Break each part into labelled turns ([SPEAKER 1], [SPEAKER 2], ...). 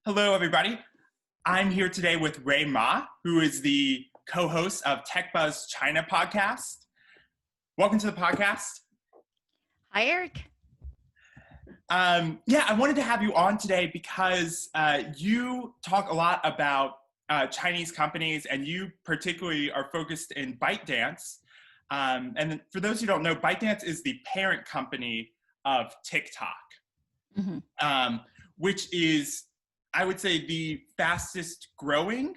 [SPEAKER 1] Hello, everybody. I'm here today with Rui Ma, who is the co-host of TechBuzz China podcast. Welcome to the podcast.
[SPEAKER 2] Hi, Eric.
[SPEAKER 1] I wanted to have you on today because you talk a lot about Chinese companies, and you particularly are focused in ByteDance. And for those who don't know, ByteDance is the parent company of TikTok, which is, I would say, the fastest growing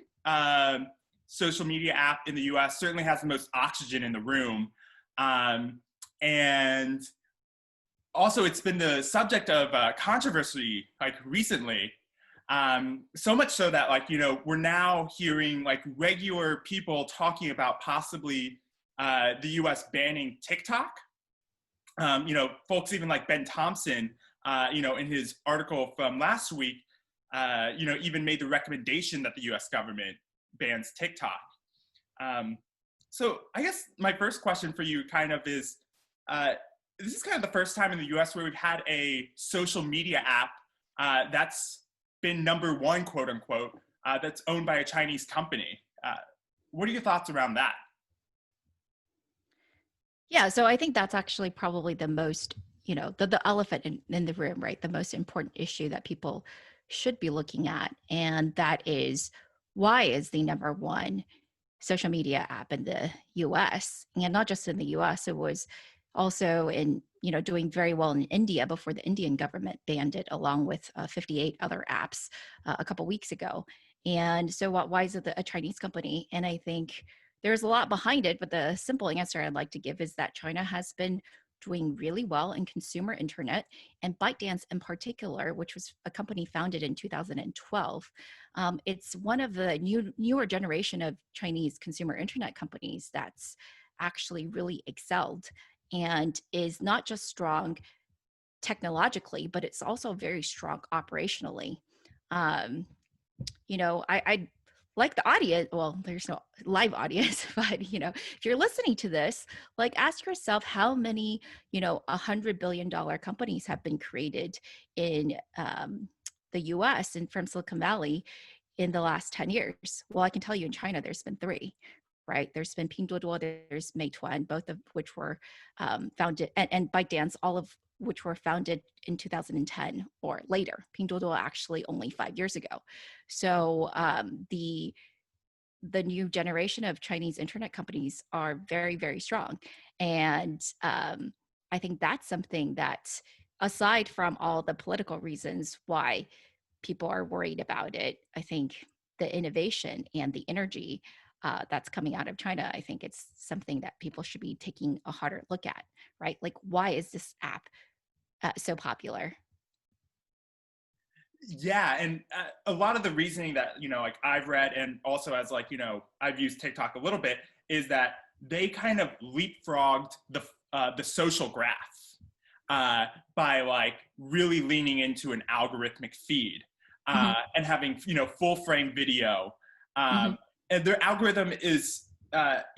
[SPEAKER 1] social media app in the US, certainly has the most oxygen in the room. And also it's been the subject of controversy recently. So much so that we're now hearing regular people talking about possibly the US banning TikTok. Folks even like Ben Thompson, in his article from last week, even made the recommendation that the US government bans TikTok. So I guess my first question for you is, this is kind of the first time in the US where we've had a social media app that's been number one, quote unquote, that's owned by a Chinese company. What are your thoughts around that?
[SPEAKER 2] Yeah, so I think that's actually probably the most, the elephant in the room, right? The most important issue that people should be looking at. And that is, why is the number one social media app in the US? And not just in the US, it was also in, doing very well in India before the Indian government banned it, along with 58 other apps a couple weeks ago. And so why is it a Chinese company? And I think there's a lot behind it, but the simple answer I'd like to give is that China has been doing really well in consumer internet, and ByteDance in particular, which was a company founded in 2012. It's one of the newer generation of Chinese consumer internet companies that's actually really excelled and is not just strong technologically, but it's also very strong operationally. I like the audience, well, there's no live audience, but if you're listening to this, ask yourself how many $100 billion companies have been created in the US and from Silicon Valley in the last 10 years. Well, I can tell you in China there's been 3, right? There's been Pinduo, there's Meituan, both of which were founded, and ByteDance, all of which were founded in 2010 or later. Pinduo actually only 5 years ago. So the new generation of Chinese internet companies are very, very strong. And I think that's something that, aside from all the political reasons why people are worried about it, I think the innovation and the energy that's coming out of China, I think it's something that people should be taking a harder look at, right? Why is this app so popular?
[SPEAKER 1] Yeah, and a lot of the reasoning that I've read, and also as I've used TikTok a little bit, is that they kind of leapfrogged the social graph by really leaning into an algorithmic feed and having full frame video. And their algorithm is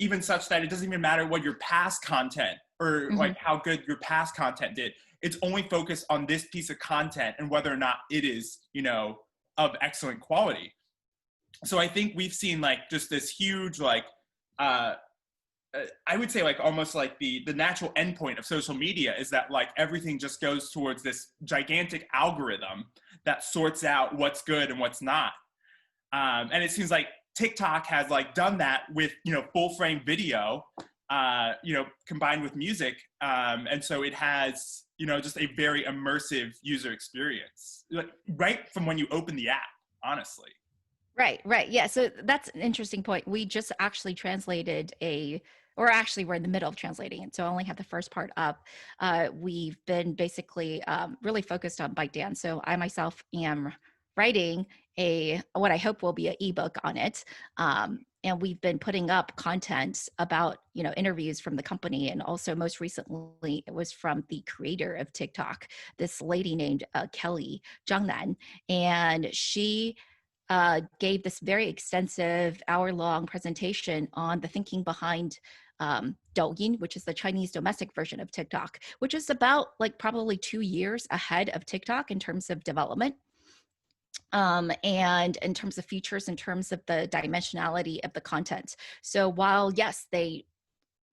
[SPEAKER 1] even such that it doesn't even matter what your past content or how good your past content did. It's only focused on this piece of content and whether or not it is, of excellent quality. So I think we've seen just this huge, I would say almost the natural endpoint of social media is that everything just goes towards this gigantic algorithm that sorts out what's good and what's not. And it seems like TikTok has done that with, full frame video, combined with music. And so it has, just a very immersive user experience, right from when you open the app, honestly.
[SPEAKER 2] Right. Yeah. So that's an interesting point. We just actually translated we're in the middle of translating it, so I only have the first part up. We've been basically really focused on ByteDance. So I myself am writing what I hope will be an ebook on it. And we've been putting up content about, interviews from the company. And also most recently, it was from the creator of TikTok, this lady named Kelly Zhangnan. And she gave this very extensive hour-long presentation on the thinking behind Douyin, which is the Chinese domestic version of TikTok, which is about probably 2 years ahead of TikTok in terms of development. and in terms of features, in terms of the dimensionality of the content. So while, yes, they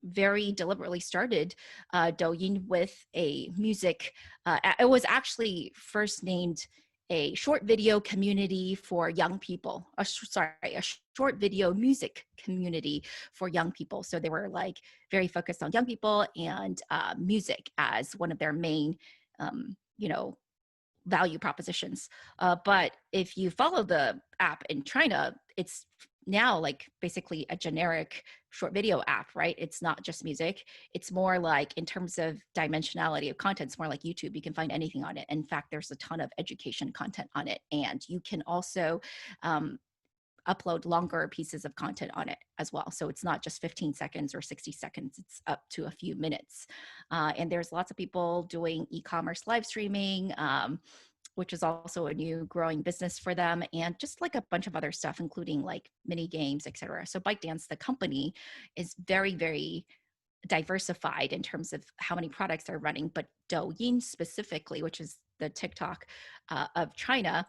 [SPEAKER 2] very deliberately started Douyin with a music, it was actually first named a short video community for young people, a short video music community for young people. So they were like very focused on young people and music as one of their main, you know, value propositions. But if you follow the app in China, it's now like basically a generic short video app, right? It's not just music. It's more like, in terms of dimensionality of content, it's more like YouTube. You can find anything on it. In fact, there's a ton of education content on it. And you can also upload longer pieces of content on it as well. So it's not just 15 seconds or 60 seconds, it's up to a few minutes. And there's lots of people doing e-commerce live streaming, which is also a new growing business for them, and just like a bunch of other stuff, including like mini games, etc. So ByteDance, the company, is very, very diversified in terms of how many products they're running. But Douyin specifically, which is the TikTok of China,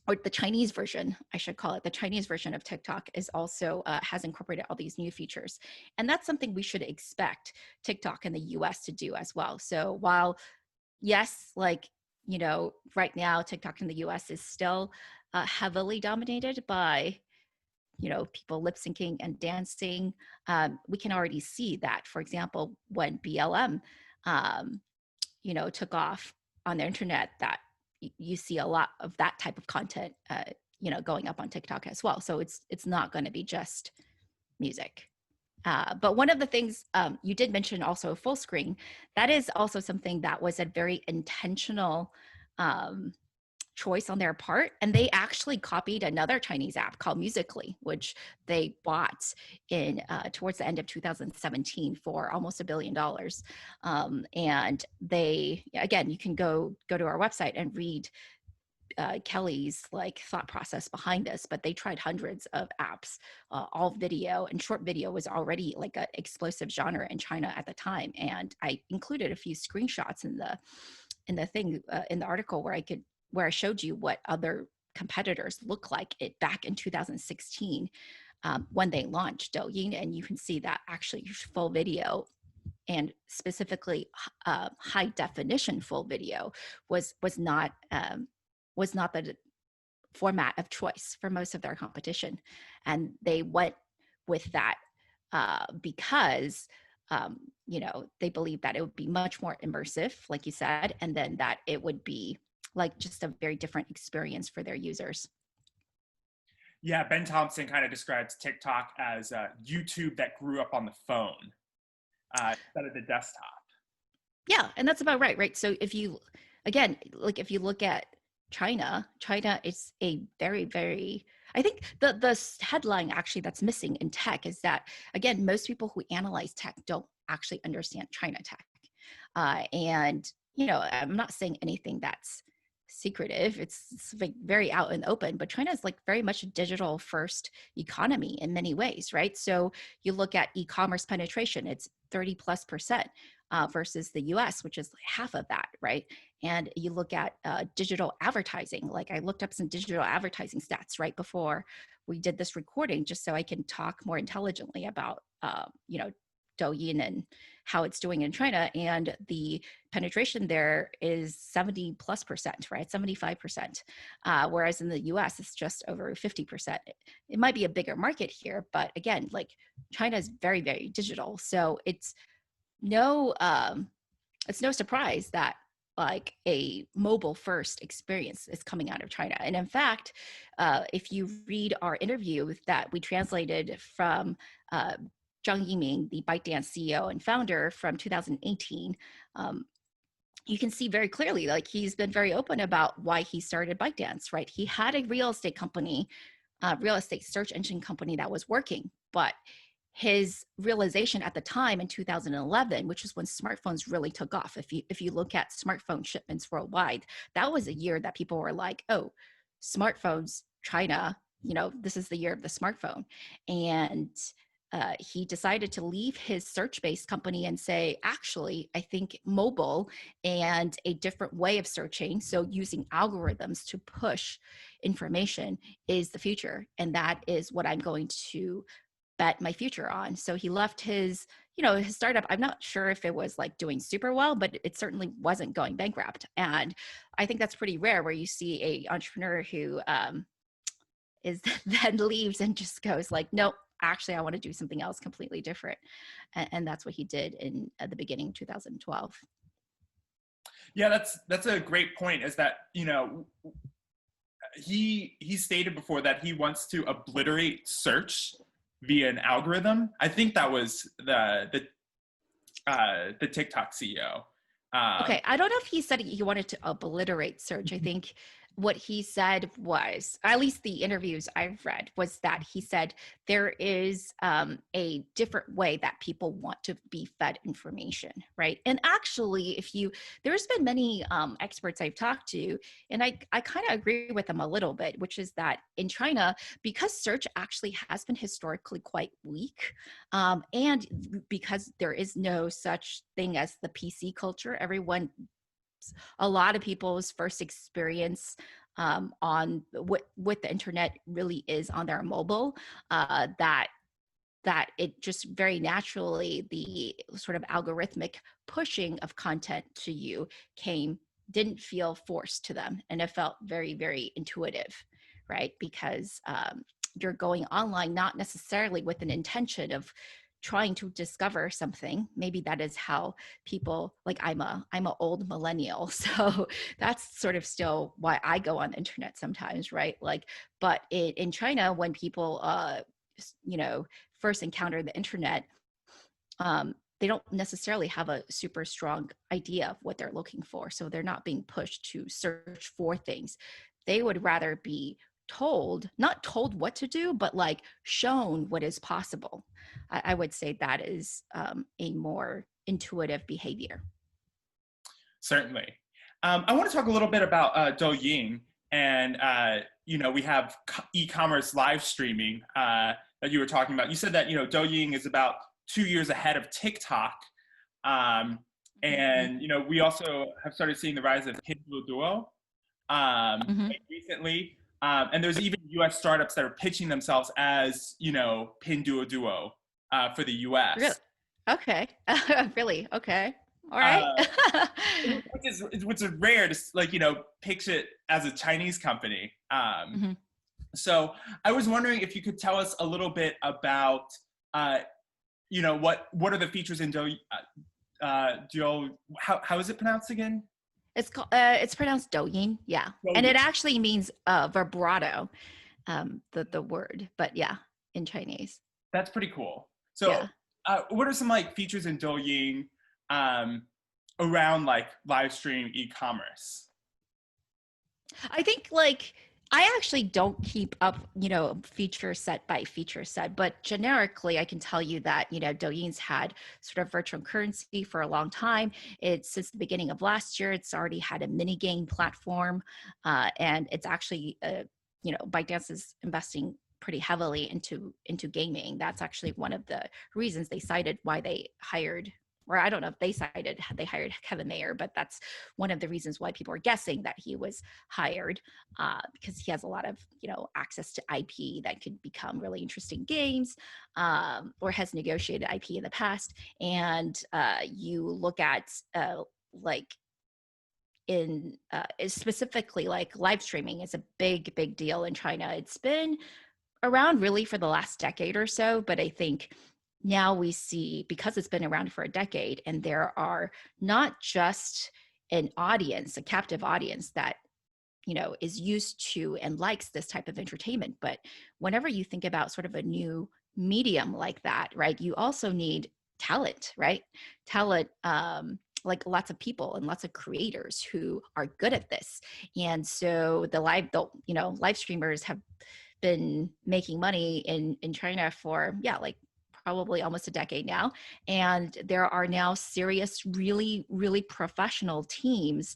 [SPEAKER 2] or the Chinese version, I should call it, the Chinese version of TikTok, is also has incorporated all these new features. And that's something we should expect TikTok in the US to do as well. So while, yes, like, you know, right now TikTok in the US is still heavily dominated by, you know, people lip syncing and dancing, we can already see that, for example, when BLM, you know, took off on the internet, that you see a lot of that type of content, you know, going up on TikTok as well. So it's not going to be just music. But one of the things you did mention, also full screen, that is also something that was a very intentional choice on their part. And they actually copied another Chinese app called Musically, which they bought in towards the end of 2017 for almost $1 billion. And they, again, you can go to our website and read Kelly's like thought process behind this, but they tried hundreds of apps, all video, and short video was already like an explosive genre in China at the time. And I included a few screenshots in the thing, in the article, where I showed you what other competitors look like it back in 2016 when they launched Douyin, and you can see that actually full video, and specifically high definition full video, was not the format of choice for most of their competition. And they went with that because you know, they believe that it would be much more immersive, like you said, and then that it would be like just a very different experience for their users.
[SPEAKER 1] Yeah, Ben Thompson kind of describes TikTok as YouTube that grew up on the phone instead of the desktop.
[SPEAKER 2] Yeah, and that's about right, right? So if you, again, like if you look at China is a very, very, I think the headline actually that's missing in tech is that, again, most people who analyze tech don't actually understand China tech. And, you know, I'm not saying anything that's secretive. It's like very out and open, but China is like very much a digital first economy in many ways, right? So you look at e-commerce penetration, it's 30+% versus the US, which is half of that, right? And you look at digital advertising, like I looked up some digital advertising stats right before we did this recording, just so I can talk more intelligently about, you know, Douyin and how it's doing in China. And the penetration there is 70+%, right? 75%. Whereas in the US, it's just over 50%. It might be a bigger market here, but again, like China is very, very digital. So it's no surprise that like a mobile first experience is coming out of China. And in fact, if you read our interview that we translated from Zhang Yiming, the ByteDance CEO and founder, from 2018, you can see very clearly, like he's been very open about why he started ByteDance, right? He had a real estate company, real estate search engine company that was working, but his realization at the time in 2011, which is when smartphones really took off. If you look at smartphone shipments worldwide, that was a year that people were like, oh, smartphones, China, you know, this is the year of the smartphone. And he decided to leave his search-based company and say, actually, I think mobile and a different way of searching, so using algorithms to push information, is the future. And that is what I'm going to bet my future on. So he left his, his startup. I'm not sure if it was like doing super well, but it certainly wasn't going bankrupt. And I think that's pretty rare where you see a entrepreneur who is then leaves and just goes like, nope, actually, I want to do something else completely different. And that's what he did in at the beginning of 2012.
[SPEAKER 1] Yeah, that's a great point, is that, he stated before that he wants to obliterate search via an algorithm. I think that was the TikTok CEO.
[SPEAKER 2] Okay, I don't know if he said he wanted to obliterate search. I think what he said was, at least the interviews I've read, was that he said there is a different way that people want to be fed information, right? And actually, there's been many experts I've talked to, and I kind of agree with them a little bit, which is that in China, because search actually has been historically quite weak, and because there is no such thing as the PC culture, a lot of people's first experience on with the internet really is on their mobile. That it just very naturally, the sort of algorithmic pushing of content to you didn't feel forced to them, and it felt very, very intuitive, right? Because you're going online not necessarily with an intention of trying to discover something. Maybe that is how people, like, I'm a old millennial, so that's sort of still why I go on the internet sometimes, right? Like, but in China, when people first encounter the internet, they don't necessarily have a super strong idea of what they're looking for, so they're not being pushed to search for things. They would rather be not told what to do, but like shown what is possible. I would say that is a more intuitive behavior.
[SPEAKER 1] Certainly. I want to talk a little bit about Douyin, and we have e-commerce live streaming that you were talking about. You said that Douyin is about 2 years ahead of TikTok, and we also have started seeing the rise of Pinduo recently. And there's even U.S. startups that are pitching themselves as, Pinduo for the U.S.
[SPEAKER 2] Really? Okay. Really? Okay. All right.
[SPEAKER 1] Uh, which is rare to pitch it as a Chinese company. So I was wondering if you could tell us a little bit about, what are the features in Douyin? How is it pronounced again?
[SPEAKER 2] It's pronounced Douyin, yeah.
[SPEAKER 1] Douyin.
[SPEAKER 2] And it actually means vibrato, the word, but yeah, in Chinese.
[SPEAKER 1] That's pretty cool. So
[SPEAKER 2] Yeah.
[SPEAKER 1] What are some features in Douyin around live stream e-commerce?
[SPEAKER 2] I think I actually don't keep up, feature set by feature set, but generically I can tell you that, Douyin's had sort of virtual currency for a long time. It's since the beginning of last year, it's already had a mini game platform, and it's actually, ByteDance is investing pretty heavily into gaming. That's actually one of the reasons they cited why they hired, or I don't know if they hired Kevin Mayer, but that's one of the reasons why people are guessing that he was hired, because he has a lot of, access to IP that could become really interesting games, or has negotiated IP in the past. And you look at specifically live streaming is a big deal in China. It's been around really for the last decade or so, but I think now we see, because it's been around for a decade, and there are not just a captive audience that is used to and likes this type of entertainment, but whenever you think about sort of a new medium like that, right, you also need talent, right? Talent, like lots of people and lots of creators who are good at this. And so live streamers have been making money in China for probably almost a decade now, and there are now serious, really professional teams,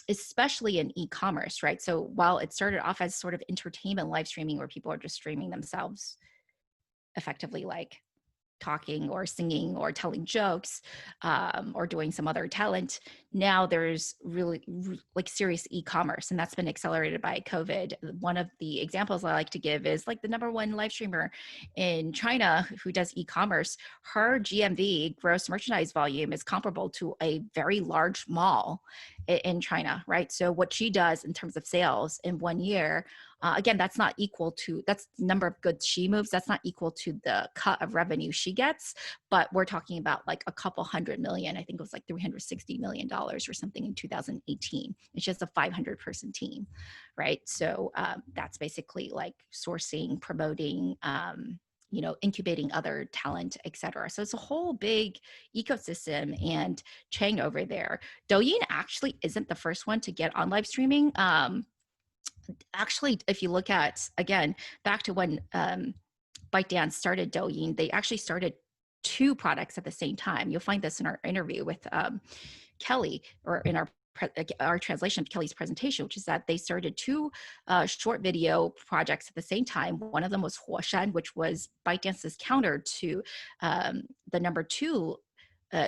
[SPEAKER 2] especially in e-commerce, right? So while it started off as sort of entertainment live streaming where people are just streaming themselves effectively like talking or singing or telling jokes, or doing some other talent. Now there's really like serious e-commerce, and that's been accelerated by COVID. One of the examples I like to give is like the number one live streamer in China who does e-commerce. Her GMV, gross merchandise volume, is comparable to a very large mall in China, right? So what she does in terms of sales in 1 year, again, that's not equal to, that's number of goods she moves. That's not equal to the cut of revenue she gets, but we're talking about like a couple hundred million. I think it was like $360 million or something in 2018. It's just a 500-person team, right? So that's basically like sourcing, promoting, incubating other talent, et cetera. So it's a whole big ecosystem. And Chang over there, Douyin actually isn't the first one to get on live streaming. Actually, if you look at, again, back to when ByteDance started Douyin, they actually started two products at the same time. You'll find this in our interview with Kelly, or in our translation of Kelly's presentation, which is that they started two short video projects at the same time. One of them was Huoshan, which was ByteDance's counter to the number two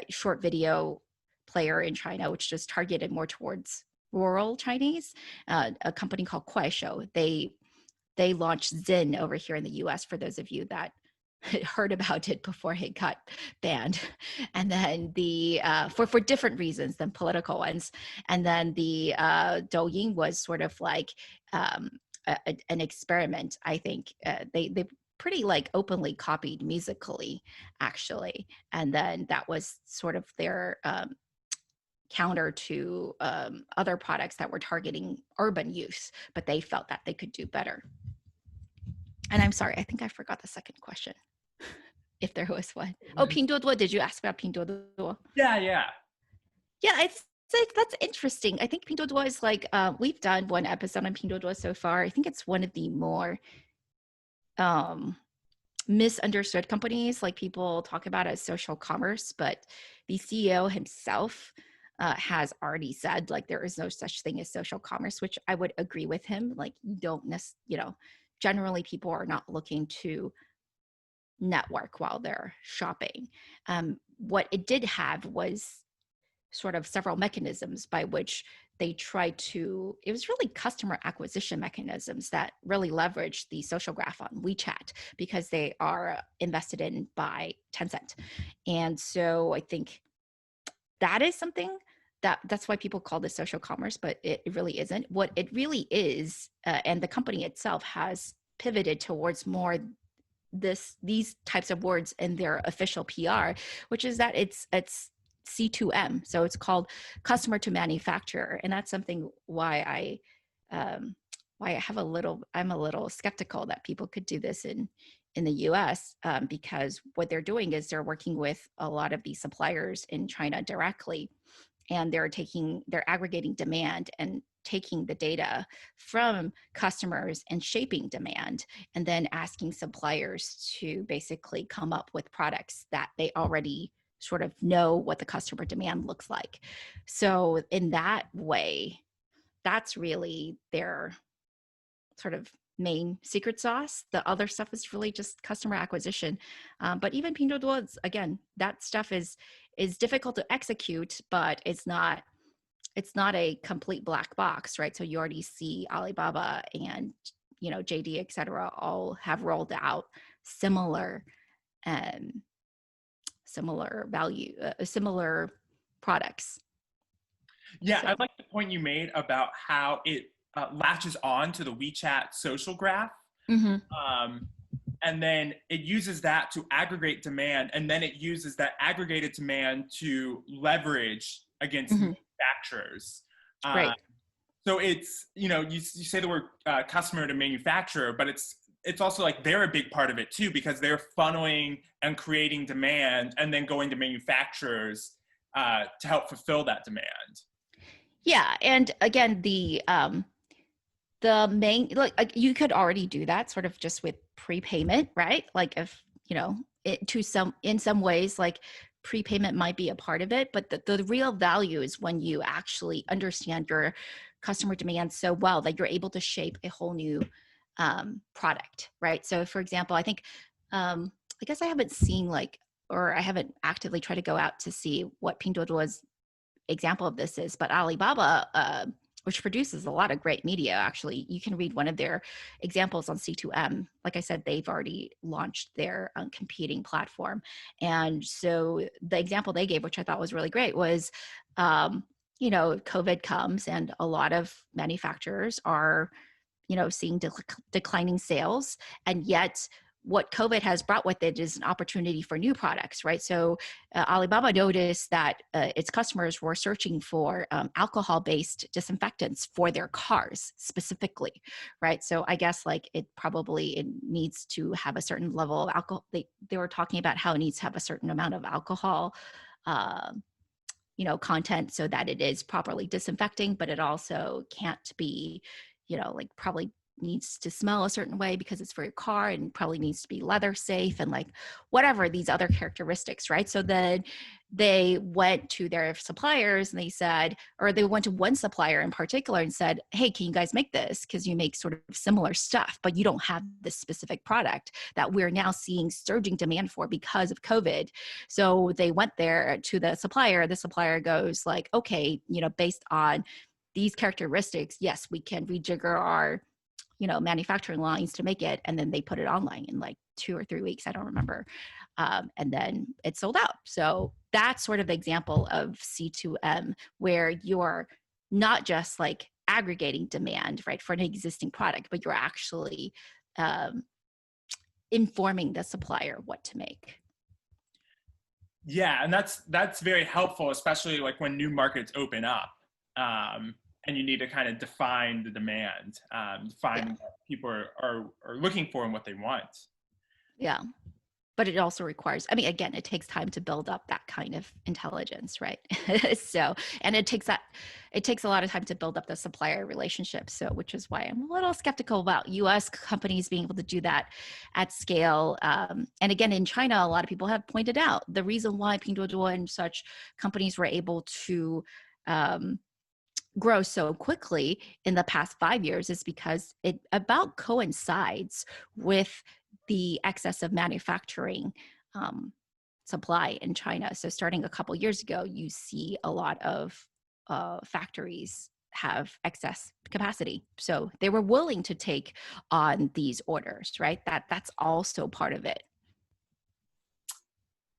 [SPEAKER 2] short video player in China, which just targeted more towards rural Chinese, a company called Kuaishou. They launched Zin over here in the US, for those of you that heard about it before it got banned. And then the for different reasons than political ones. And then the Douyin was sort of like an experiment. I think they pretty like openly copied Musically, actually. And then that was sort of their counter to other products that were targeting urban youth, but they felt that they could do better. And I'm sorry, I think I forgot the second question, if there was one. Oh, Pinduo, did you ask about Pinduo?
[SPEAKER 1] Yeah.
[SPEAKER 2] Yeah, that's interesting. I think Pinduo is like, we've done one episode on Pinduo so far. I think it's one of the more misunderstood companies. Like, people talk about it as social commerce, but the CEO himself has already said like there is no such thing as social commerce, which I would agree with him. Like, you don't generally people are not looking to network while they're shopping. What it did have was sort of several mechanisms by which they tried to, it was really customer acquisition mechanisms that really leveraged the social graph on WeChat, because they are invested in by Tencent. And so I think that is something that's why people call this social commerce, but it really isn't. What it really is, and the company itself has pivoted towards more these types of words in their official PR, which is that it's C2M. So it's called customer to manufacturer. And that's something why I'm a little skeptical that people could do this in the US, because what they're doing is they're working with a lot of these suppliers in China directly, and they're aggregating demand and taking the data from customers and shaping demand, and then asking suppliers to basically come up with products that they already sort of know what the customer demand looks like. So in that way, that's really their sort of main secret sauce. The other stuff is really just customer acquisition. But even Pinduo, again, that stuff is difficult to execute, but it's not a complete black box, right? So you already see Alibaba and JD, et cetera, all have rolled out similar value, similar products.
[SPEAKER 1] Yeah, I like the point you made about how it latches on to the WeChat social graph.
[SPEAKER 2] Mm-hmm.
[SPEAKER 1] And then it uses that to aggregate demand, and then it uses that aggregated demand to leverage against manufacturers.
[SPEAKER 2] Right.
[SPEAKER 1] So it's, you say the word customer to manufacturer, but it's also like they're a big part of it too, because they're funneling and creating demand and then going to manufacturers to help fulfill that demand.
[SPEAKER 2] Yeah, and again, the main, like you could already do that sort of just with prepayment, right? Like, if in some ways, like prepayment might be a part of it, but the real value is when you actually understand your customer demand so well that you're able to shape a whole new product, right? So for example, I think I guess I haven't seen like, or I haven't actively tried to go out to see what Pinduoduo's example of this is, but Alibaba, which produces a lot of great media, actually, you can read one of their examples on C2M. Like I said, they've already launched their competing platform. And so the example they gave, which I thought was really great, was, COVID comes and a lot of manufacturers are seeing declining sales. And yet what COVID has brought with it is an opportunity for new products, right? So Alibaba noticed that its customers were searching for alcohol-based disinfectants for their cars specifically, right? So I guess like it needs to have a certain level of alcohol. They were talking about how it needs to have a certain amount of alcohol uh, content so that it is properly disinfecting, but it also can't be, like probably needs to smell a certain way because it's for your car, and probably needs to be leather safe and like whatever these other characteristics, right? So then they went to their suppliers and they said, or they went to one supplier in particular and said, hey, can you guys make this? Because you make sort of similar stuff, but you don't have this specific product that we're now seeing surging demand for because of COVID. So they went there to the supplier. The supplier goes like, okay, based on these characteristics, yes, we can rejigger our manufacturing lines to make it. And then they put it online in like 2 or 3 weeks. I don't remember. And then it sold out. So that's sort of the example of C2M, where you're not just like aggregating demand, right, for an existing product, but you're actually informing the supplier what to make.
[SPEAKER 1] Yeah, and that's very helpful, especially like when new markets open up, and you need to kind of define the demand, define what people are looking for and what they want.
[SPEAKER 2] Yeah. But it also requires, I mean, again, it takes time to build up that kind of intelligence, right? So, and it takes a lot of time to build up the supplier relationship. So, which is why I'm a little skeptical about US companies being able to do that at scale. And again, in China, a lot of people have pointed out the reason why Pinduoduo and such companies were able to grow so quickly in the past 5 years is because it about coincides with the excess of manufacturing supply in China. So starting a couple years ago, you see a lot of factories have excess capacity. So they were willing to take on these orders, right? That's also part of it.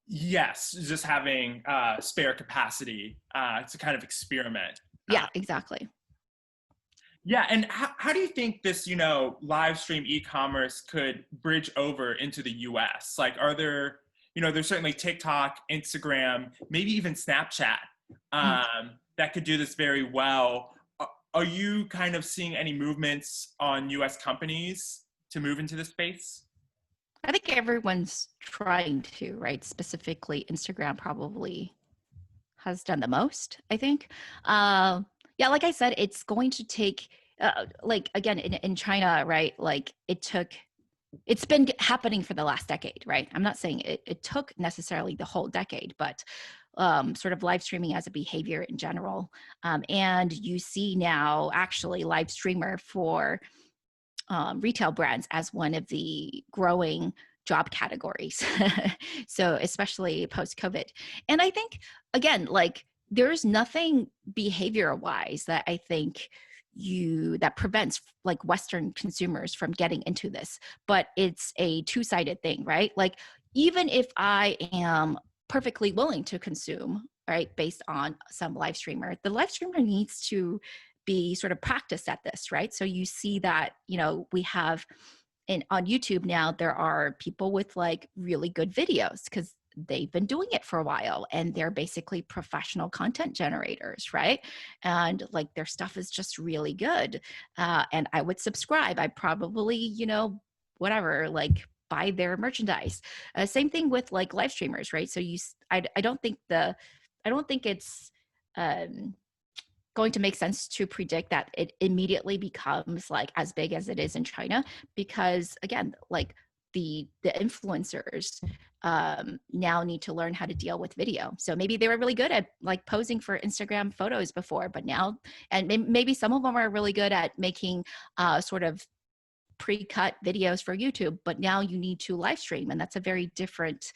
[SPEAKER 1] Yes, just having spare capacity to kind of experiment.
[SPEAKER 2] Yeah, exactly.
[SPEAKER 1] Yeah, and how do you think this, live stream e-commerce could bridge over into the US? Like, are there, there's certainly TikTok, Instagram, maybe even Snapchat that could do this very well. Are you kind of seeing any movements on US companies to move into this space?
[SPEAKER 2] I think everyone's trying to, right? Specifically, Instagram probably has done the most, I think. Yeah, like I said, it's going to take, like, again, in China, right? Like, it's been happening for the last decade, right? I'm not saying it took necessarily the whole decade, but sort of live streaming as a behavior in general. And you see now actually live streamer for retail brands as one of the growing job categories. So especially post-COVID. And I think, again, like there's nothing behavior wise that I think that prevents like Western consumers from getting into this, but it's a two-sided thing, right? Like even if I am perfectly willing to consume, right, based on some live streamer, the live streamer needs to be sort of practiced at this, right? So you see that, we have on YouTube now, there are people with like really good videos because they've been doing it for a while and they're basically professional content generators, right? And like their stuff is just really good. And I would subscribe. I probably, whatever, like buy their merchandise. Same thing with like live streamers, right? So I don't think it's going to make sense to predict that it immediately becomes like as big as it is in China, because again, like the influencers now need to learn how to deal with video. So maybe they were really good at like posing for Instagram photos before, but now, and maybe some of them are really good at making sort of pre-cut videos for YouTube, but now you need to live stream, and that's a very different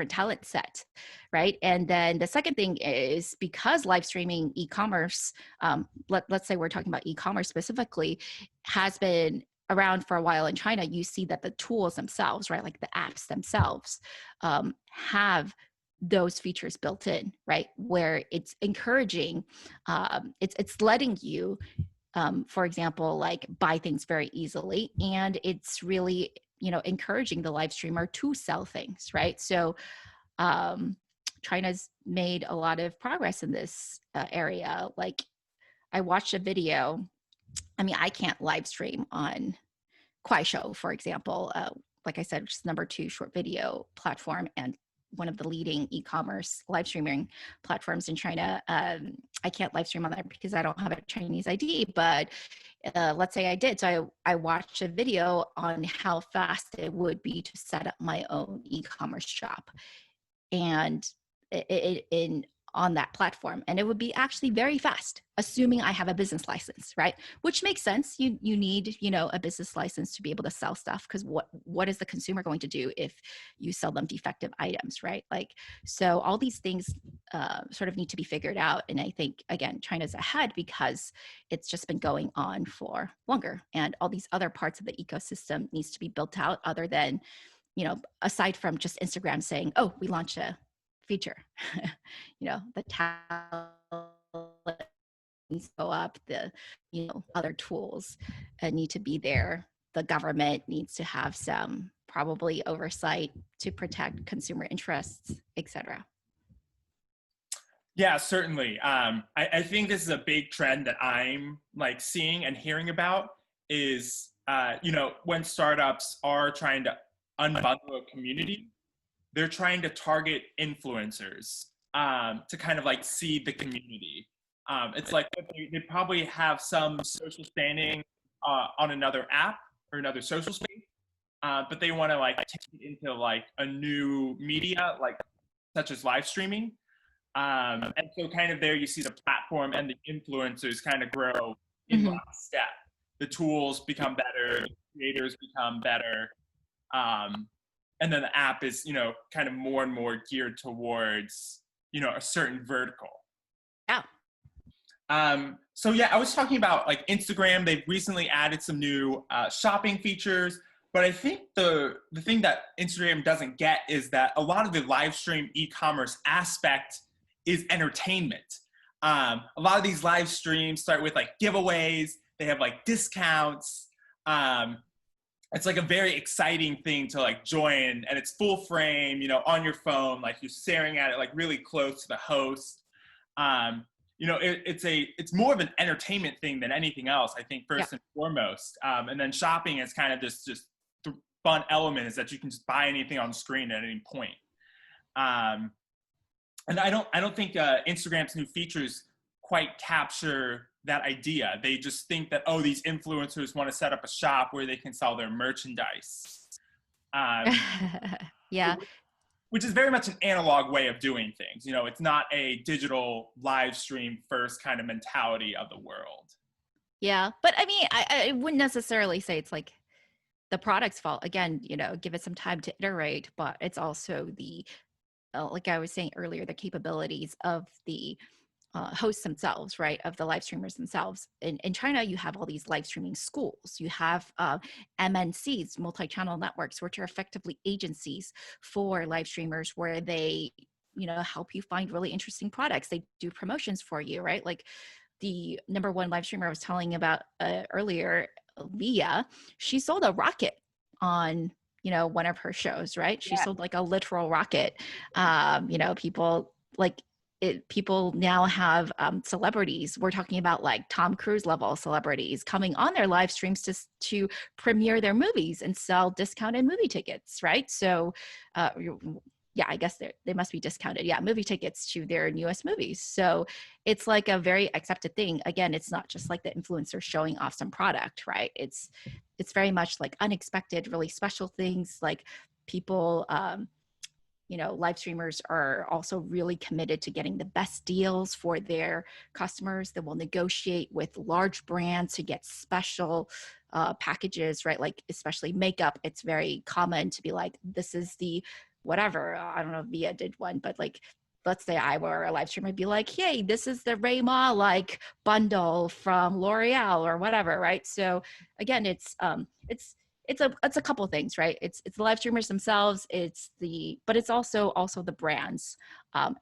[SPEAKER 2] talent set, right? And then the second thing is, because live streaming e-commerce, let's say we're talking about e-commerce specifically, has been around for a while in China, you see that the tools themselves, right, like the apps themselves, have those features built in, right, where it's encouraging, it's letting you, for example, like buy things very easily, and it's really, encouraging the live streamer to sell things, right? So China's made a lot of progress in this area. Like, I watched a video. I mean, I can't live stream on Kuaishou, for example. Like I said, which is the #2 short video platform and one of the leading e-commerce live streaming platforms in China. I can't live stream on there because I don't have a Chinese ID, but let's say I did. So I watched a video on how fast it would be to set up my own e-commerce shop, and in on that platform, and it would be actually very fast, assuming I have a business license, right? Which makes sense. You need, a business license to be able to sell stuff, because what is the consumer going to do if you sell them defective items, right? Like, so all these things sort of need to be figured out, and I think, again, China's ahead because it's just been going on for longer, and all these other parts of the ecosystem needs to be built out, other than, aside from just Instagram saying, oh, we launched a feature. The talent needs to go up, the other tools need to be there, the government needs to have some probably oversight to protect consumer interests, etc.
[SPEAKER 1] Yeah, certainly. I think this is a big trend that I'm like seeing and hearing about is, when startups are trying to unbundle a community, they're trying to target influencers to kind of like seed the community. It's like they probably have some social standing on another app or another social space, but they want to like take it into like a new media, like such as live streaming. And so kind of there you see the platform and the influencers kind of grow in
[SPEAKER 2] Mm-hmm.
[SPEAKER 1] lockstep. The tools become better, the creators become better. And then the app is, kind of more and more geared towards, a certain vertical.
[SPEAKER 2] Yeah.
[SPEAKER 1] So yeah, I was talking about like Instagram. They've recently added some new shopping features, but I think the thing that Instagram doesn't get is that a lot of the live stream e-commerce aspect is entertainment. A lot of these live streams start with like giveaways. They have like discounts. It's like a very exciting thing to like join, and it's full frame, on your phone, like you're staring at it like really close to the host. It's more of an entertainment thing than anything else, I think, first and foremost. And then shopping is kind of just the fun element is that you can just buy anything on the screen at any point. And I don't think Instagram's new features quite capture that idea. They just think that, oh, these influencers want to set up a shop where they can sell their merchandise.
[SPEAKER 2] Yeah.
[SPEAKER 1] Which is very much an analog way of doing things. It's not a digital live stream first kind of mentality of the world.
[SPEAKER 2] Yeah. But I mean, I wouldn't necessarily say it's like the product's fault. Again, give it some time to iterate, but it's also the, like I was saying earlier, the capabilities of the hosts themselves, right? Of the live streamers themselves. In China, you have all these live streaming schools. You have MNCs, multi-channel networks, which are effectively agencies for live streamers, where they, help you find really interesting products. They do promotions for you, right? Like the #1 live streamer I was telling about earlier, Leah, she sold a rocket on one of her shows, right? She sold like a literal rocket. People like people now have celebrities. We're talking about like Tom Cruise level celebrities coming on their live streams to premiere their movies and sell discounted movie tickets, right? So yeah, I guess they must be discounted. Yeah, movie tickets to their newest movies. So it's like a very accepted thing. Again, it's not just like the influencer showing off some product, right? It's very much like unexpected, really special things, like people live streamers are also really committed to getting the best deals for their customers. They will negotiate with large brands to get special packages, right? Like especially makeup, it's very common to be like, this is the whatever. I don't know if Via did one, but like, let's say I were a live streamer, I'd be like, hey, this is the Rui Ma like bundle from L'Oreal or whatever, right? So again, it's a couple of things, right? It's the live streamers themselves, but it's also the brands,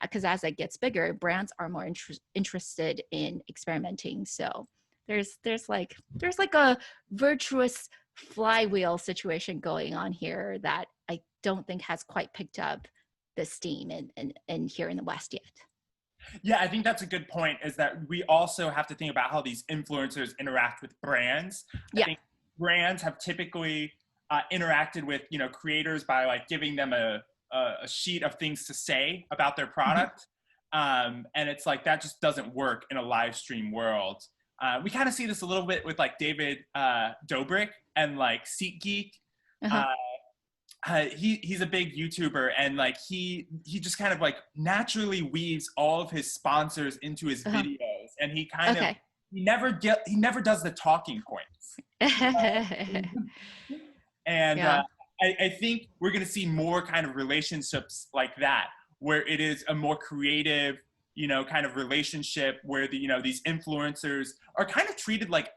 [SPEAKER 2] because as it gets bigger, brands are more interested in experimenting. So there's like a virtuous flywheel situation going on here that I don't think has quite picked up the steam and here in the West yet.
[SPEAKER 1] Yeah, I think that's a good point, is that we also have to think about how these influencers interact with brands. I think brands have typically interacted with, creators by like giving them a sheet of things to say about their product. And it's like, that just doesn't work in a live stream world. We kind of see this a little bit with like David Dobrik and like SeatGeek. He's a big YouTuber, and like he just kind of like naturally weaves all of his sponsors into his videos, and he kind of he never does the talking points. And I think we're going to see more kind of relationships like that, where it is a more creative, kind of relationship where these influencers are kind of treated like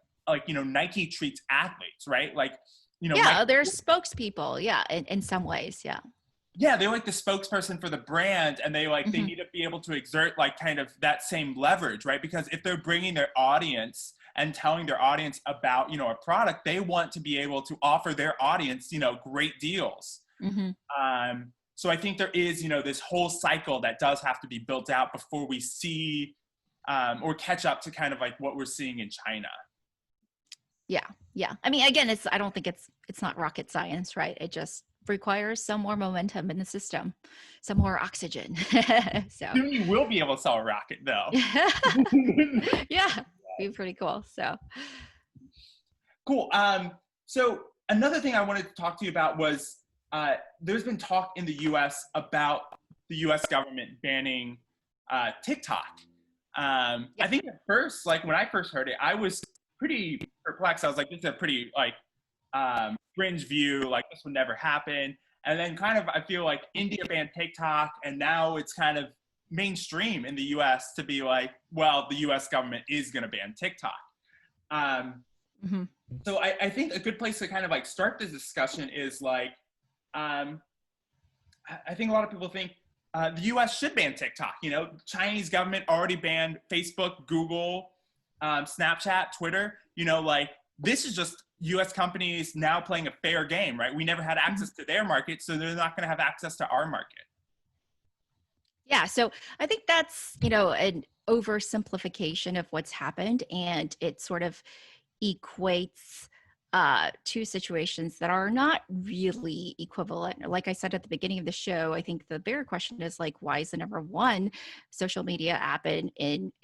[SPEAKER 1] Nike treats athletes, right? Like,
[SPEAKER 2] they're spokespeople, in some ways,
[SPEAKER 1] yeah, they're like the spokesperson for the brand, and they they need to be able to exert like kind of that same leverage, right? Because if they're bringing their audience and telling their audience about a product, they want to be able to offer their audience great deals. So I think there is this whole cycle that does have to be built out before we see or catch up to kind of like what we're seeing in China.
[SPEAKER 2] Yeah. I mean, again, I don't think it's not rocket science, right? It just requires some more momentum in the system, some more oxygen. So
[SPEAKER 1] soon you will be able to sell a rocket, though.
[SPEAKER 2] Yeah, be pretty cool. So
[SPEAKER 1] cool. So another thing I wanted to talk to you about was there's been talk in the U.S. about the U.S. government banning TikTok. I think at first, like when I first heard it, I was pretty perplexed. I was like, this is a pretty like fringe view, like this would never happen. And then kind of I feel like India banned TikTok, and now it's kind of mainstream in the US to be like, well, the US government is going to ban TikTok. So I think a good place to kind of like start this discussion is like, I think a lot of people think the US should ban TikTok. Chinese government already banned Facebook, Google, Snapchat, Twitter. Like this is just US companies now playing a fair game, right? We never had access to their market, so they're not going to have access to our market.
[SPEAKER 2] Yeah, so I think that's, an oversimplification of what's happened, and it sort of equates two situations that are not really equivalent. Like I said at the beginning of the show, I think the bigger question is like, why is the number one social media app in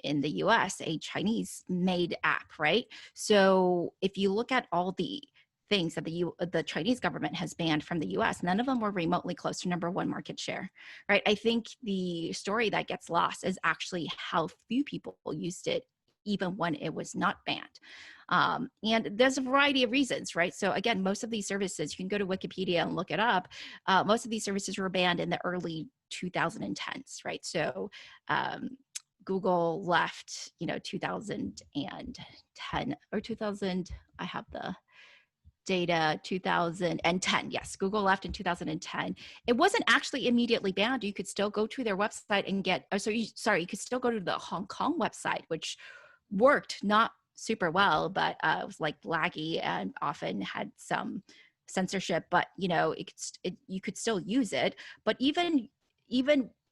[SPEAKER 2] the US a Chinese made app, right? So if you look at all the things that the Chinese government has banned from the US, none of them were remotely close to number one market share, right? I think the story that gets lost is actually how few people used it even when it was not banned. And there's a variety of reasons, right? So again, most of these services, you can go to Wikipedia and look it up. Most of these services were banned in the early 2010s, right? So Google left, 2010 or 2000, I have the data, 2010. Yes, Google left in 2010. It wasn't actually immediately banned. You could still go to their website and get, you could still go to the Hong Kong website, which worked not super well, but it was like laggy and often had some censorship, but you could still use it. But even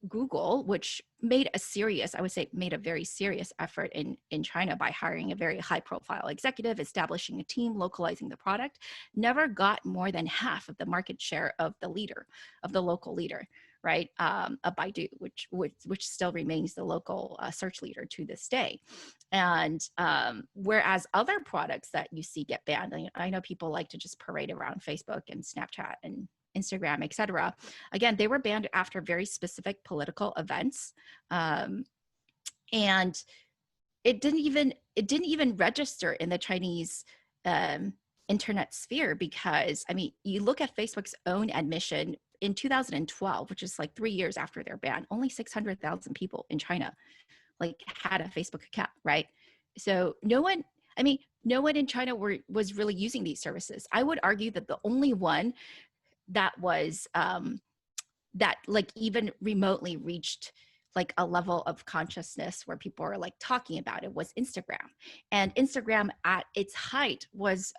[SPEAKER 2] Google, which made a very serious effort in China by hiring a very high profile executive, establishing a team, localizing the product, never got more than half of the market share of the local leader, right? Baidu, which still remains the local search leader to this day. And whereas other products that you see get banned, I know people like to just parade around Facebook and Snapchat and Instagram, etc. Again, they were banned after very specific political events. And it didn't even register in the Chinese internet sphere, because I mean, you look at Facebook's own admission in 2012, which is like 3 years after their ban, only 600,000 people in China like had a Facebook account, right? So no one in China was really using these services. I would argue that the only one that was that like even remotely reached like a level of consciousness where people are like talking about it was Instagram. And Instagram at its height was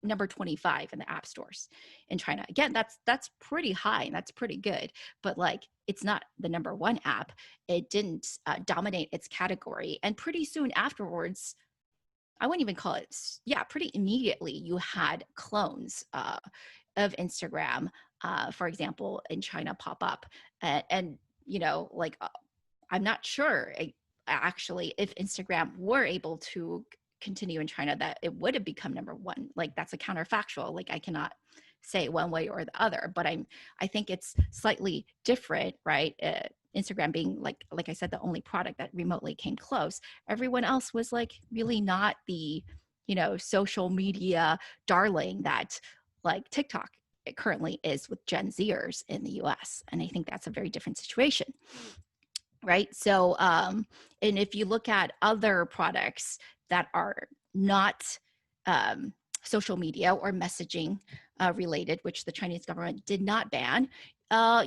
[SPEAKER 2] number 25 in the app stores in China. Again, that's pretty high and that's pretty good, but like it's not the number one app. It didn't dominate its category. And pretty soon afterwards, I wouldn't even call it, pretty immediately you had clones of Instagram, for example, in China pop up. And you know, like I'm not sure actually if Instagram were able to continue in China that it would have become number one. Like that's a counterfactual. Like I cannot say one way or the other, but I think it's slightly different, right? Instagram being like I said, the only product that remotely came close. Everyone else was like really not the, you know, social media darling that like TikTok it currently is with Gen Zers in the US. And I think that's a very different situation, right? So, and if you look at other products that are not social media or messaging related, which the Chinese government did not ban,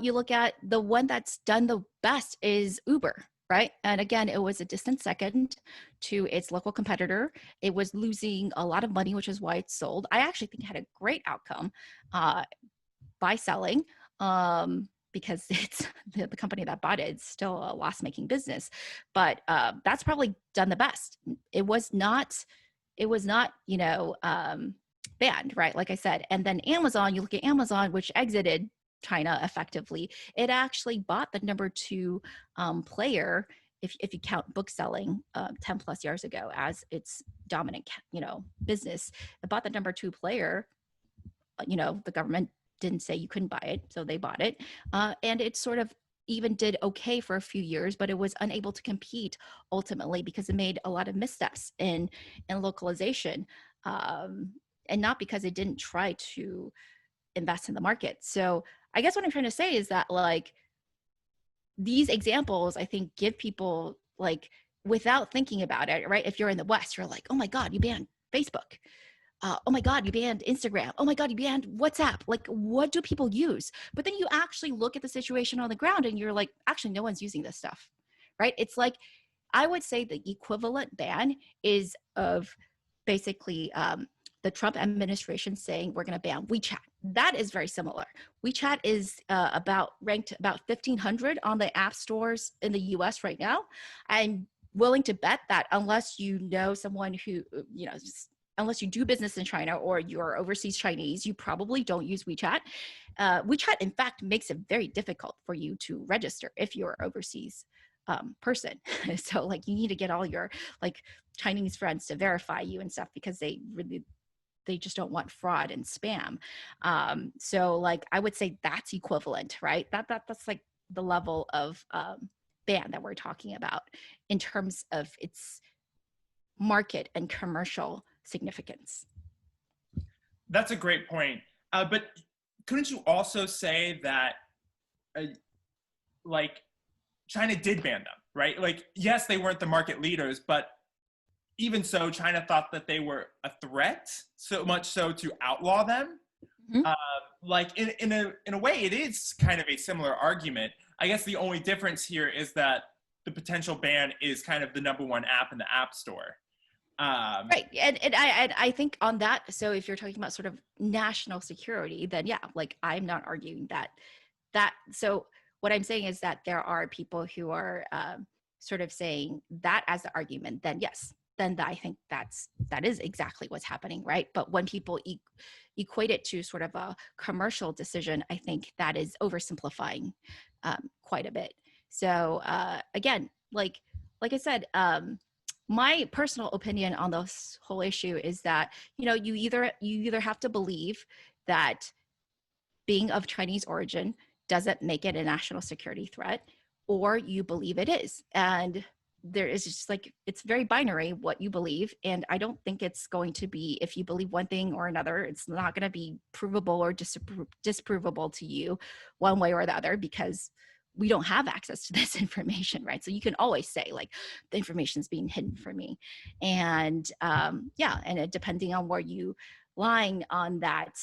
[SPEAKER 2] you look at the one that's done the best is Uber, right? And again, it was a distant second to its local competitor. It was losing a lot of money, which is why it sold. I actually think it had a great outcome by selling, because it's the company that bought it. It's still a loss-making business, but that's probably done the best. It was not, you know, banned, right? Like I said. And then Amazon, you look at Amazon, which exited China effectively. It actually bought the number 2 player, if you count book selling 10 plus years ago as its dominant, you know, business. It bought the number 2 player. You know, the government didn't say you couldn't buy it, so they bought it. And it sort of even did okay for a few years, but it was unable to compete ultimately because it made a lot of missteps in localization, and not because it didn't try to invest in the market. So I guess what I'm trying to say is that like these examples, I think, give people like, without thinking about it, right? If you're in the West, you're like, oh my God, you banned Facebook. Oh my God, you banned Instagram. Oh my God, you banned WhatsApp. Like, what do people use? But then you actually look at the situation on the ground and you're like, actually, no one's using this stuff, right? It's like, I would say the equivalent ban is of basically the Trump administration saying we're going to ban WeChat. That is very similar. WeChat is ranked about 1,500 on the app stores in the US right now. I'm willing to bet that unless you know someone who, you know, unless you do business in China or you're overseas Chinese, you probably don't use WeChat. WeChat, in fact, makes it very difficult for you to register if you're an overseas person. So like you need to get all your like Chinese friends to verify you and stuff because they just don't want fraud and spam. So like I would say that's equivalent, right? That's like the level of ban that we're talking about in terms of its market and commercial significance.
[SPEAKER 1] That's a great point. But couldn't you also say that like China did ban them, right? Like, yes, they weren't the market leaders, but even so, China thought that they were a threat, so much so to outlaw them.
[SPEAKER 2] Mm-hmm.
[SPEAKER 1] Like in a way, it is kind of a similar argument. I guess the only difference here is that the potential ban is kind of the number 1 app in the App Store.
[SPEAKER 2] Right, and I think on that. So if you're talking about sort of national security, then yeah, like I'm not arguing that. So what I'm saying is that there are people who are sort of saying that as the argument. Then yes, then I think that is exactly what's happening, right? But when people equate it to sort of a commercial decision, I think that is oversimplifying quite a bit. So again, like I said, my personal opinion on this whole issue is that, you know, you either have to believe that being of Chinese origin doesn't make it a national security threat, or you believe it is. And there is just like, it's very binary what you believe. And I don't think it's going to be, if you believe one thing or another, it's not going to be provable or disprovable to you one way or the other, because we don't have access to this information, right? So you can always say like, the information is being hidden from me. And yeah, and depending on where you line on that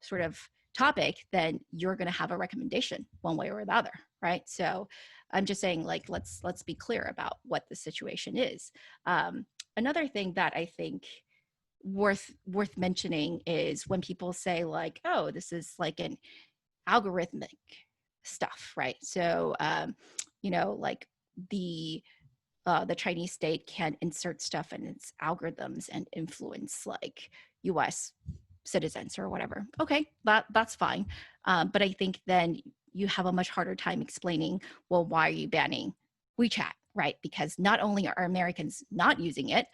[SPEAKER 2] sort of topic, then you're going to have a recommendation one way or the other, right? So I'm just saying, like, let's be clear about what the situation is. Another thing that I think worth mentioning is when people say like, oh, this is like an algorithmic stuff, right? So like the Chinese state can insert stuff in its algorithms and influence like US citizens or whatever. Okay, that's fine. But I think then you have a much harder time explaining, well, why are you banning WeChat, right? Because not only are Americans not using it,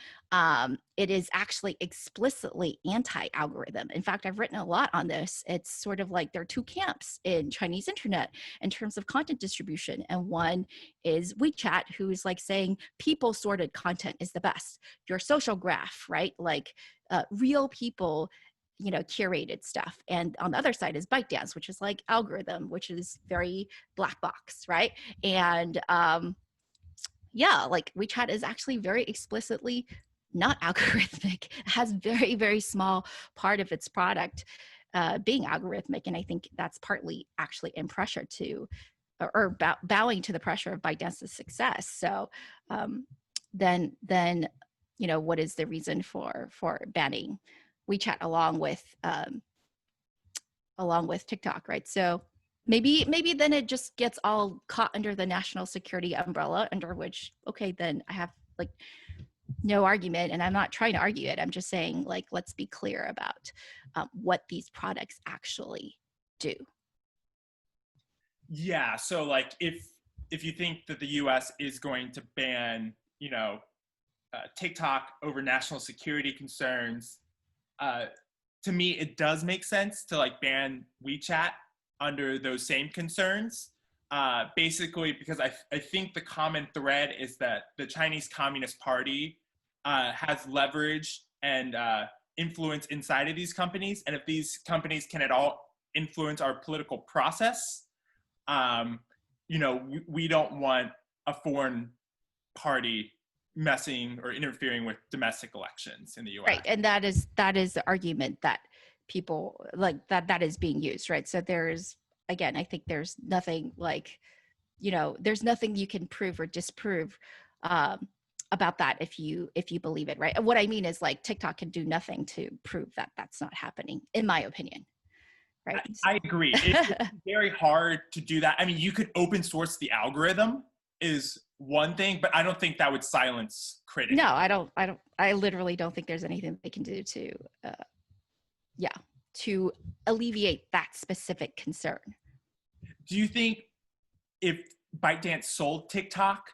[SPEAKER 2] it is actually explicitly anti-algorithm. In fact, I've written a lot on this. It's sort of like there are two camps in Chinese internet in terms of content distribution. And one is WeChat, who's like saying people-sorted content is the best. Your social graph, right? Like real people, curated stuff. And on the other side is ByteDance, which is like algorithm, which is very black box, right? And yeah, like WeChat is actually very explicitly not algorithmic. It has very, very small part of its product being algorithmic. And I think that's partly actually in pressure to, or bowing to the pressure of ByteDance's success. So then, what is the reason for banning WeChat along with TikTok, right? So maybe then it just gets all caught under the national security umbrella, under which, okay, then I have like no argument, and I'm not trying to argue it. I'm just saying, like, let's be clear about what these products actually do.
[SPEAKER 1] Yeah. So like if you think that the US is going to ban, TikTok over national security concerns, to me, it does make sense to like ban WeChat under those same concerns. Basically, because I think the common thread is that the Chinese Communist Party has leverage and influence inside of these companies. And if these companies can at all influence our political process, we don't want a foreign party messing or interfering with domestic elections in the US.
[SPEAKER 2] Right, and that is the argument that people like that is being used, right? So there's, again, I think there's nothing like, there's nothing you can prove or disprove about that if you believe it, right? What I mean is like TikTok can do nothing to prove that that's not happening, in my opinion. Right.
[SPEAKER 1] I agree. It's very hard to do that. I mean, you could open source the algorithm is one thing, but I don't think that would silence critics.
[SPEAKER 2] No, I literally don't think there's anything they can do to alleviate that specific concern.
[SPEAKER 1] Do you think if ByteDance sold TikTok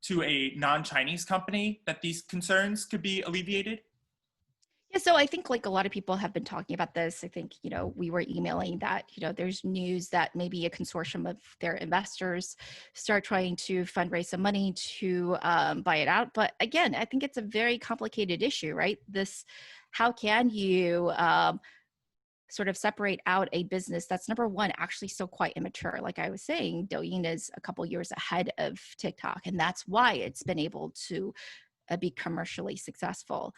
[SPEAKER 1] to a non-Chinese company that these concerns could be alleviated?
[SPEAKER 2] Yeah, so I think like a lot of people have been talking about this. I think, we were emailing that, there's news that maybe a consortium of their investors start trying to fundraise some money to buy it out. But again, I think it's a very complicated issue, right? How can you sort of separate out a business that's, number one, actually still quite immature? Like I was saying, Douyin is a couple years ahead of TikTok, and that's why it's been able to be commercially successful.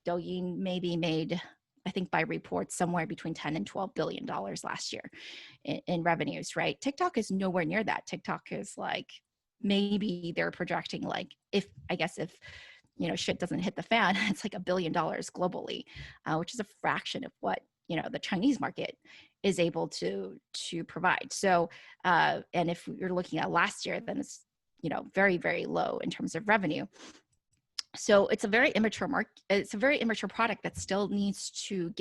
[SPEAKER 2] Douyin maybe made, I think by reports, somewhere between 10 and $12 billion last year in revenues, right? TikTok is nowhere near that. TikTok is like, maybe they're projecting like, if shit doesn't hit the fan, it's like $1 billion globally, which is a fraction of what, the Chinese market is able to provide. So, and if you're looking at last year, then it's, very, very low in terms of revenue. So it's a very immature market. It's a very immature product that still needs to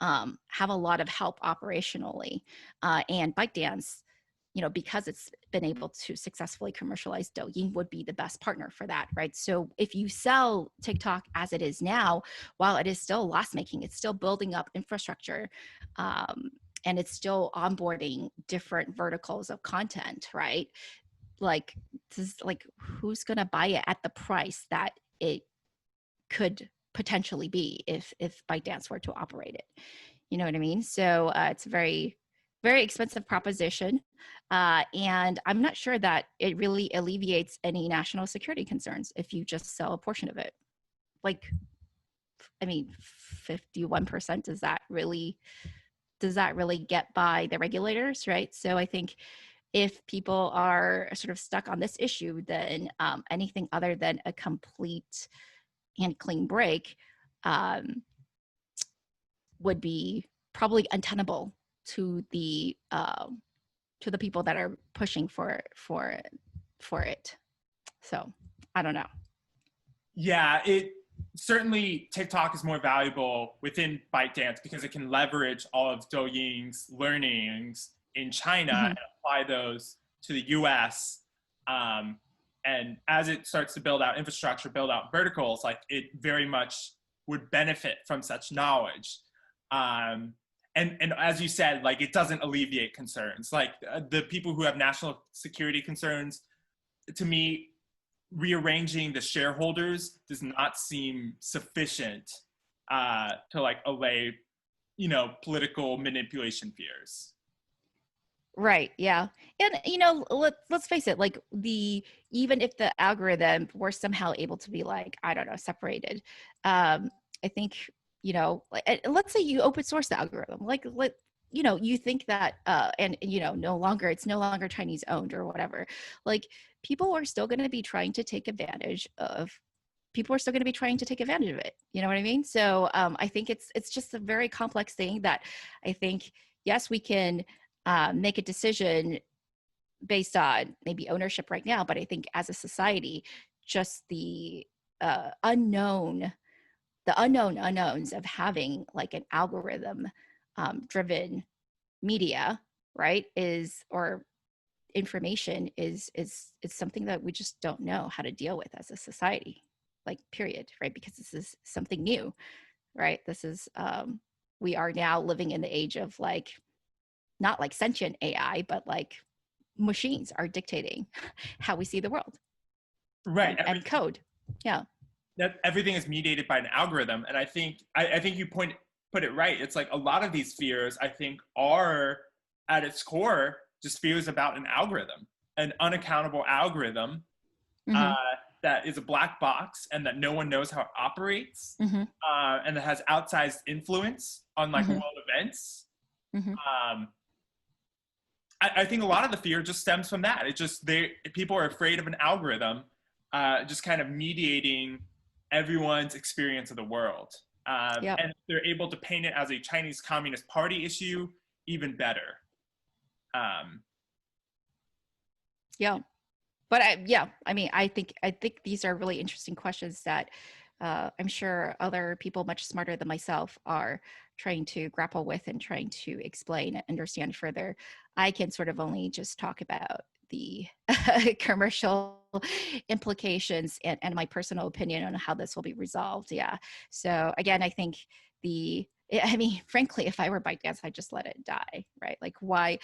[SPEAKER 2] have a lot of help operationally. And ByteDance, because it's been able to successfully commercialize, Douyin would be the best partner for that, right? So if you sell TikTok as it is now, while it is still loss making, it's still building up infrastructure, and it's still onboarding different verticals of content, right? Like, who's going to buy it at the price that it could potentially be if ByteDance were to operate it? You know what I mean? So it's a very, very expensive proposition. And I'm not sure that it really alleviates any national security concerns if you just sell a portion of it. Like, I mean, 51%, does that really get by the regulators, right? So I think if people are sort of stuck on this issue, then anything other than a complete and clean break would be probably untenable to the people that are pushing for it. So I don't know.
[SPEAKER 1] Yeah, it certainly, TikTok is more valuable within ByteDance because it can leverage all of Douyin's learnings in China and apply those to the US. And as it starts to build out infrastructure, build out verticals, like, it very much would benefit from such knowledge. And as you said, like, it doesn't alleviate concerns. Like, the people who have national security concerns, to me, rearranging the shareholders does not seem sufficient to, like, allay, political manipulation fears.
[SPEAKER 2] Right. Yeah. And let's face it, like, even if the algorithm were somehow able to be, like, I don't know, separated, I think, let's say you open source the algorithm, like, you think that and it's no longer Chinese owned or whatever, like, people are still going to be trying to take advantage of it. You know what I mean? So I think it's just a very complex thing that I think, yes, we can make a decision based on maybe ownership right now, but I think as a society, just the unknowns of having, like, an algorithm driven media, right, or information is something that we just don't know how to deal with as a society, like, period, right? Because this is something new, right? This is we are now living in the age of, like, not like sentient AI, but like machines are dictating how we see the world.
[SPEAKER 1] Right.
[SPEAKER 2] And code. Yeah.
[SPEAKER 1] That everything is mediated by an algorithm. And I think you put it right. It's like, a lot of these fears, I think, are at its core just fears about an algorithm, an unaccountable algorithm that is a black box and that no one knows how it operates, and that has outsized influence on, like, world events. I think a lot of the fear just stems from that. People are afraid of an algorithm just kind of mediating everyone's experience of the world. And they're able to paint it as a Chinese Communist Party issue, even better.
[SPEAKER 2] But I think these are really interesting questions that I'm sure other people much smarter than myself are trying to grapple with and trying to explain and understand further. I can sort of only just talk about the commercial implications and my personal opinion on how this will be resolved. Yeah. So again, I think frankly, if I were ByteDance, I'd just let it die, right? Like, why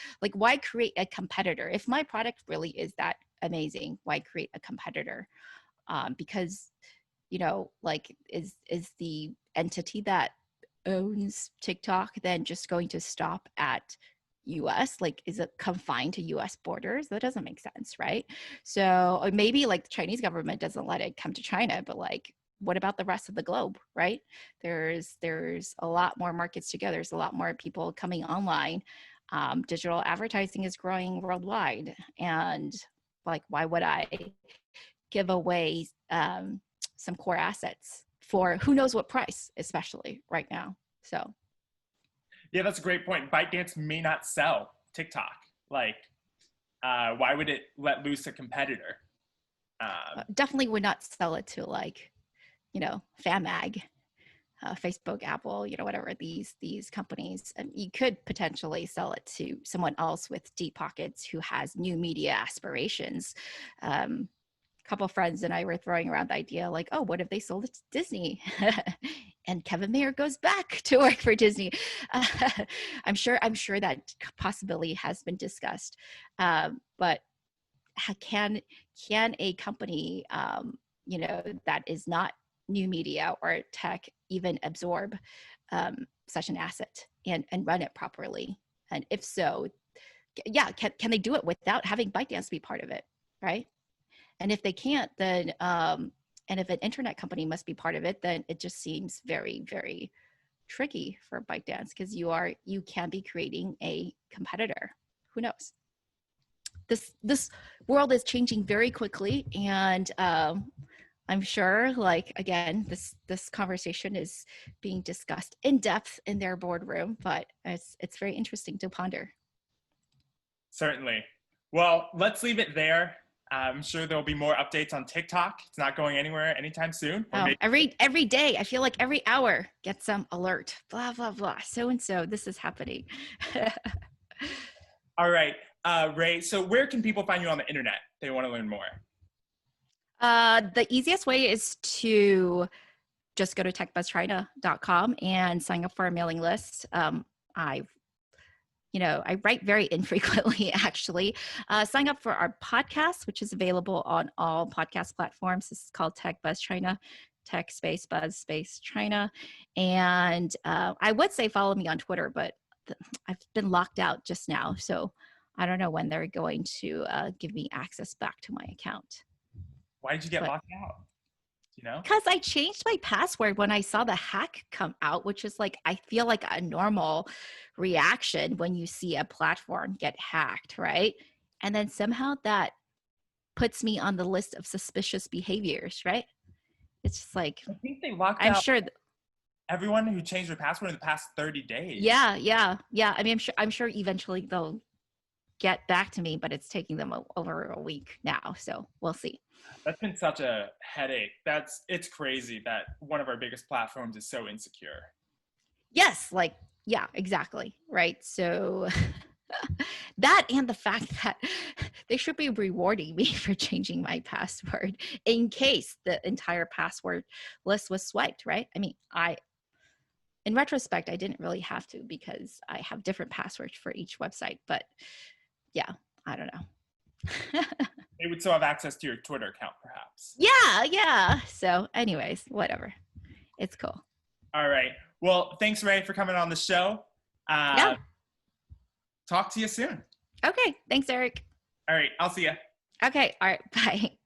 [SPEAKER 2] create a competitor? If my product really is that amazing, why create a competitor? Because, is the entity that owns TikTok then just going to stop at US? Like, is it confined to US borders? That doesn't make sense, right? So, or maybe, like, the Chinese government doesn't let it come to China, but, like, what about the rest of the globe, right? There's a lot more markets to go. There's a lot more people coming online. Digital advertising is growing worldwide. And, like, why would I give away some core assets for who knows what price, especially right now? So.
[SPEAKER 1] Yeah, that's a great point. ByteDance may not sell TikTok. Like, why would it let loose a competitor?
[SPEAKER 2] Definitely would not sell it to, like, FAMAG, Facebook, Apple, whatever these companies, and you could potentially sell it to someone else with deep pockets who has new media aspirations. A couple friends and I were throwing around the idea like, oh, what if they sold it to Disney? And Kevin Mayer goes back to work for Disney. I'm sure that possibility has been discussed. But can a company, that is not new media or tech even absorb such an asset and run it properly? And if so, yeah, can they do it without having ByteDance be part of it, right? And if they can't, then and if an internet company must be part of it, then it just seems very, very tricky for ByteDance, because you can be creating a competitor. Who knows? This world is changing very quickly, and I'm sure, like, again, this conversation is being discussed in depth in their boardroom, but it's very interesting to ponder.
[SPEAKER 1] Certainly. Well, let's leave it there. I'm sure there'll be more updates on TikTok. It's not going anywhere anytime soon. Or maybe
[SPEAKER 2] every day, I feel like every hour get some alert, blah, blah, blah. So-and-so, this is happening.
[SPEAKER 1] All right, Ray, so where can people find you on the internet if they want to learn more?
[SPEAKER 2] The easiest way is to just go to techbuzzchina.com and sign up for our mailing list. I write very infrequently, actually. Sign up for our podcast, which is available on all podcast platforms. This is called Tech Buzz China, Tech Space Buzz Space China. And I would say follow me on Twitter, but I've been locked out just now. So I don't know when they're going to give me access back to my account.
[SPEAKER 1] Why did you get locked out?
[SPEAKER 2] Because I changed my password when I saw the hack come out, which is like, I feel like a normal reaction when you see a platform get hacked, right? And then somehow that puts me on the list of suspicious behaviors, right? It's just like,
[SPEAKER 1] I think they locked
[SPEAKER 2] I'm
[SPEAKER 1] out
[SPEAKER 2] sure
[SPEAKER 1] everyone who changed their password in the past 30 days.
[SPEAKER 2] Yeah. I mean, I'm sure eventually they'll get back to me, but it's taking them over a week now. So we'll see.
[SPEAKER 1] That's been such a headache. It's crazy that one of our biggest platforms is so insecure.
[SPEAKER 2] Yes, yeah, exactly. Right. So that, and the fact that they should be rewarding me for changing my password in case the entire password list was swiped, right? I mean, in retrospect, I didn't really have to, because I have different passwords for each website, but yeah, I don't know.
[SPEAKER 1] They would still have access to your Twitter account, perhaps.
[SPEAKER 2] Yeah. So anyways, whatever. It's cool.
[SPEAKER 1] All right. Well, thanks, Ray, for coming on the show.
[SPEAKER 2] Yeah.
[SPEAKER 1] Talk to you soon.
[SPEAKER 2] Okay. Thanks, Eric.
[SPEAKER 1] All right. I'll see you.
[SPEAKER 2] Okay. All right. Bye.